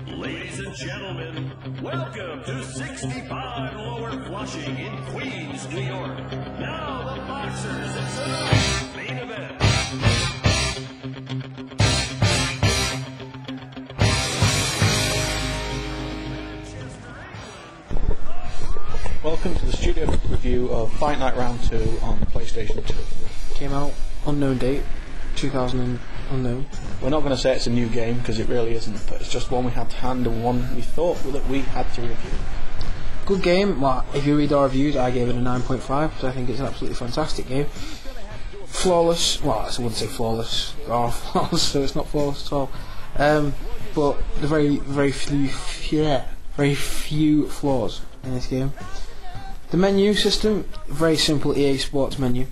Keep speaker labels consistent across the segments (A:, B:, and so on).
A: Ladies and gentlemen, welcome to 65 Lower Flushing in Queens, New York. Now the boxers, it's a main event.
B: Welcome to the studio review of Fight Night Round 2 on PlayStation 2.
C: Came out unknown date, 2000 and unknown.
B: We're not going to say it's a new game because it really isn't, but it's just one we had to hand and one we thought that we had to review.
C: Good game. Well, if you read our reviews, I gave it a 9.5 because I think it's an absolutely fantastic game. Flawless. Well, I wouldn't say flawless. Oh, flawless, so it's not flawless at all. But the very few flaws in this game. The menu system, very simple EA Sports menu.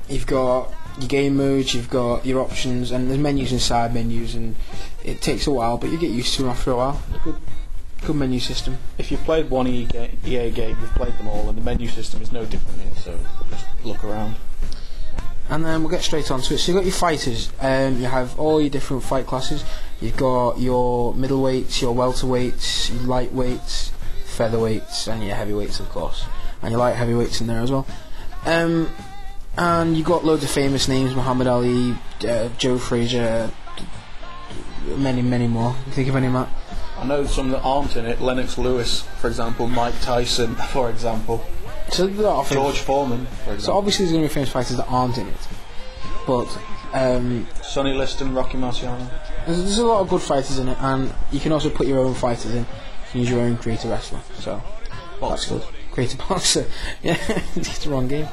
C: You've got your game modes, you've got your options, and there's menus and side menus, and it takes a while, but you get used to them after a while. Good menu system.
B: If you've played one EA game, you've played them all, and the menu system is no different here, so just look around.
C: And then we'll get straight onto it. So you've got your fighters, you have all your different fight classes. You've got your middleweights, your welterweights, your lightweights, featherweights, and your heavyweights, of course. And your light heavyweights in there as well. And you got loads of famous names: Muhammad Ali, Joe Frazier, many more. Can you think of any, Matt?
B: I know some that aren't in it. Lennox Lewis, for example. Mike Tyson, for example.
C: So
B: George Foreman, for example.
C: So obviously there's going to be famous fighters that aren't in it. But
B: Sonny Liston, Rocky Marciano.
C: there's a lot of good fighters in it, and you can also put your own fighters in. You can use your own creator wrestler. So that's good. Creator boxer. Yeah, it's the wrong game.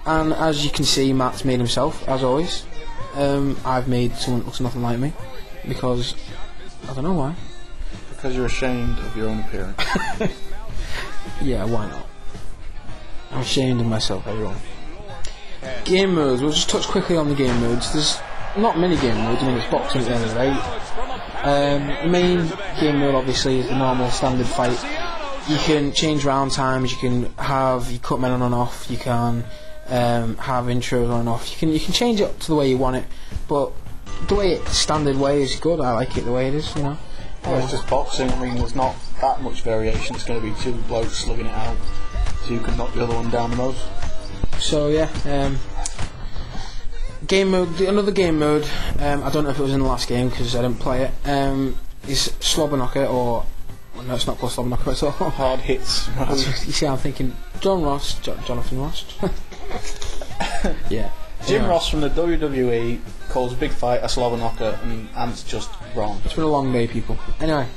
C: And as you can see, Matt's made himself, as always. I've made someone that looks nothing like me, because I don't know why.
B: Because you're ashamed of your own appearance.
C: Yeah, why not? I'm ashamed of myself, everyone. Game modes, we'll just touch quickly on the game modes. There's not many game modes, I mean it's boxing at the end of the day. The main game mode obviously is the normal standard fight. You can change round times, you can have your cut men on and off, you can have intros on and off. You can change it to the way you want it, but the standard way is good. I like it the way it is, you know.
B: Well, it's just boxing. I mean, there's not that much variation. It's going to be two blokes slugging it out, so you can knock the other one down the most.
C: So yeah, game mode. Another game mode. I don't know if it was in the last game because I didn't play it. Is Slobber Knocker, or no, it's not called Slobber Knocker at all.
B: Hard hits.
C: You see, I'm thinking Jonathan Ross. Yeah.
B: Jim Ross from the WWE calls a big fight a slobber knocker, and it's just wrong.
C: It's been a long day, people. Anyway,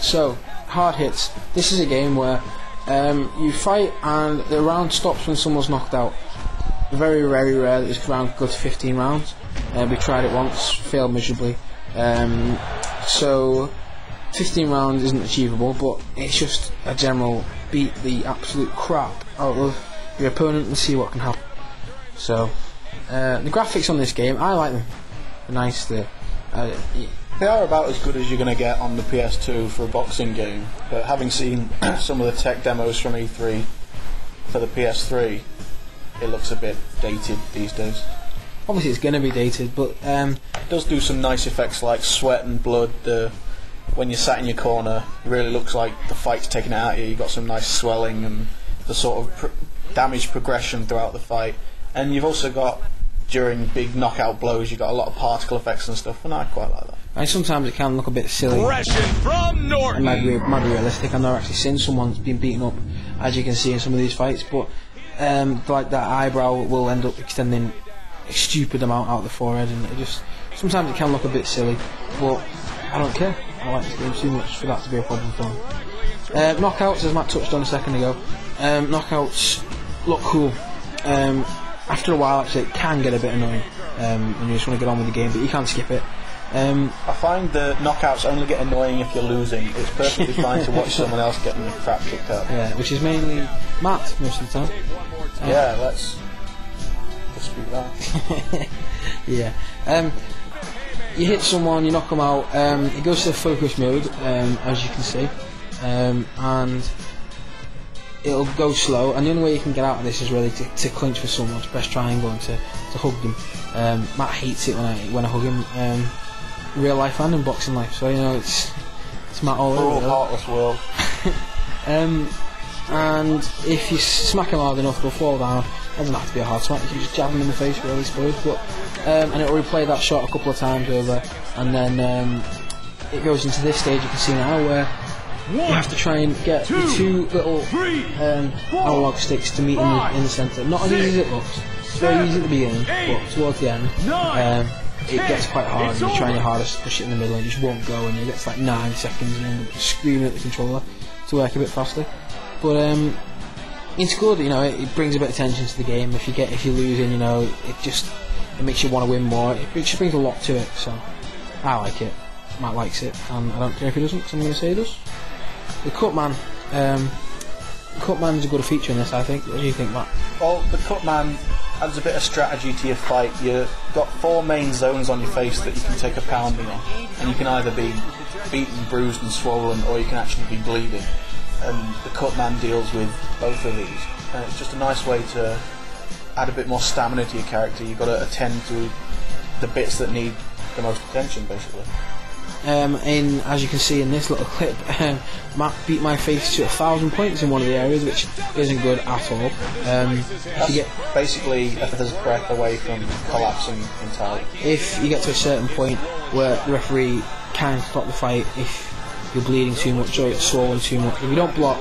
C: so hard hits. This is a game where you fight and the round stops when someone's knocked out. Very rare that this round goes to 15 rounds. We tried it once, failed miserably. So 15 rounds isn't achievable, but it's just a general beat the absolute crap out of your opponent and see what can happen. So the graphics on this game, I like them. They're nice. They
B: are about as good as you're going to get on the PS2 for a boxing game, but having seen some of the tech demos from E3 for the PS3, it looks a bit dated these days.
C: Obviously it's going to be dated, but
B: it does do some nice effects like sweat and blood. When you're sat in your corner, it really looks like the fight's taking it out of you. You've got some nice swelling and the sort of damage progression throughout the fight. And you've also got, during big knockout blows, you've got a lot of particle effects and stuff, and I quite like that.
C: And sometimes it can look a bit silly.
A: From Norton.
C: It might be realistic. I've never actually seen someone's been beaten up, as you can see in some of these fights, but like that eyebrow will end up extending a stupid amount out the forehead, and it just, sometimes it can look a bit silly, but I don't care. I like this game too much for that to be a problem for me. Knockouts, as Matt touched on a second ago, knockouts look cool. After a while, actually, it can get a bit annoying when you just want to get on with the game, but you can't skip it.
B: I find the knockouts only get annoying if you're losing. It's perfectly fine to watch someone else getting the crap kicked out.
C: Yeah, which is mainly Matt most of the time.
B: Yeah, let's dispute that.
C: Yeah. You hit someone, you knock them out. It goes to the focus mode, as you can see, and it'll go slow, and the only way you can get out of this is really to clinch with someone, to press triangle and to hug them. Matt hates it when I hug him. real life and in boxing life. So you know, it's Matt all
B: Cruel,
C: over.
B: heartless world.
C: And if you smack him hard enough, they'll fall down. It doesn't have to be a hard smack. You can just jab him in the face, really, I suppose. But and it'll replay that shot a couple of times over, and then it goes into this stage you can see now where you have to try and get the two little analog sticks to meet in the centre. Not as easy as it looks. It's very easy at the beginning, but towards the end, it gets quite hard. And you're trying your hardest to push it in the middle, and it just won't go. And you get to like 9 seconds, and you end up screaming at the controller to work a bit faster. But it's good, you know. It brings a bit of tension to the game. If you're losing, you know, it makes you want to win more. It just brings a lot to it. So I like it. Matt likes it, and I don't care if he doesn't, because I'm going to say he does. The Cutman is a good feature in this, I think. What do you think, Matt?
B: Well, the Cutman adds a bit of strategy to your fight. You've got 4 main zones on your face that you can take a pounding on, and you can either be beaten, bruised and swollen, or you can actually be bleeding. And the Cutman deals with both of these. And it's just a nice way to add a bit more stamina to your character. You've got to attend to the bits that need the most attention, basically.
C: As you can see in this little clip, Matt beat my face to 1,000 points in one of the areas, which isn't good at all.
B: Basically a feather's breath away from collapsing entirely.
C: If you get to a certain point where the referee can stop the fight if you're bleeding too much or it's swollen too much, if you don't block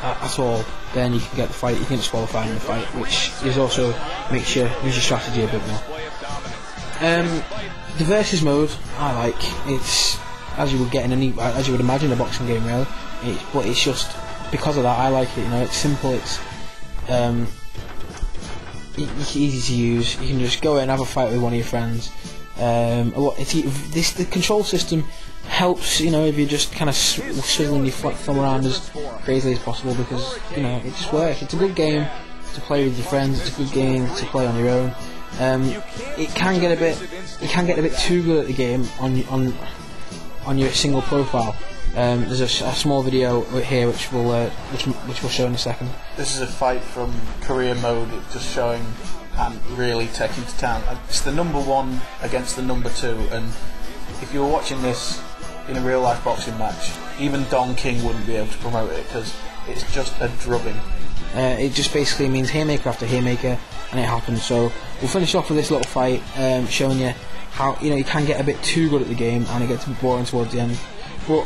C: at all, then you can get the fight. You can disqualify in the fight, which is also makes your strategy a bit more. The versus mode I like. It's as you would get as you would imagine a boxing game, really. But it's just because of that I like it. You know, it's simple. It's easy to use. You can just go in and have a fight with one of your friends. The control system helps. You know, if you're just kind of swiveling your thumb around as crazily as possible, because you know it just works. It's a good game to play with your friends. It's a good game to play on your own. It can get a bit too good at the game on your single profile. There's a small video here which we'll show in a second.
B: This is a fight from career mode, just showing Ant really taking to town. It's the number 1 against the number 2, and if you were watching this in a real life boxing match, even Don King wouldn't be able to promote it because it's just a drubbing.
C: It just basically means haymaker after haymaker, and it happens. So we'll finish off with this little fight, showing you how you can get a bit too good at the game, and it gets boring towards the end. But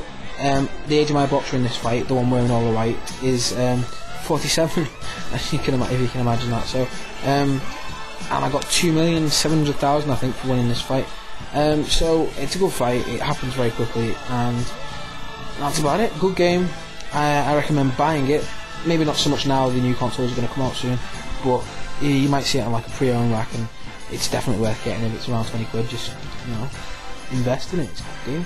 C: the age of my boxer in this fight, the one wearing all the white, is 47. if you can imagine that. So, and I got 2,700,000, I think, for winning this fight. So it's a good fight. It happens very quickly, and that's about it. Good game. I recommend buying it. Maybe not so much now. The new consoles are going to come out soon, but you might see it on like a pre-owned rack, and it's definitely worth getting if it's around 20 quid. Just invest in it. It's a good game.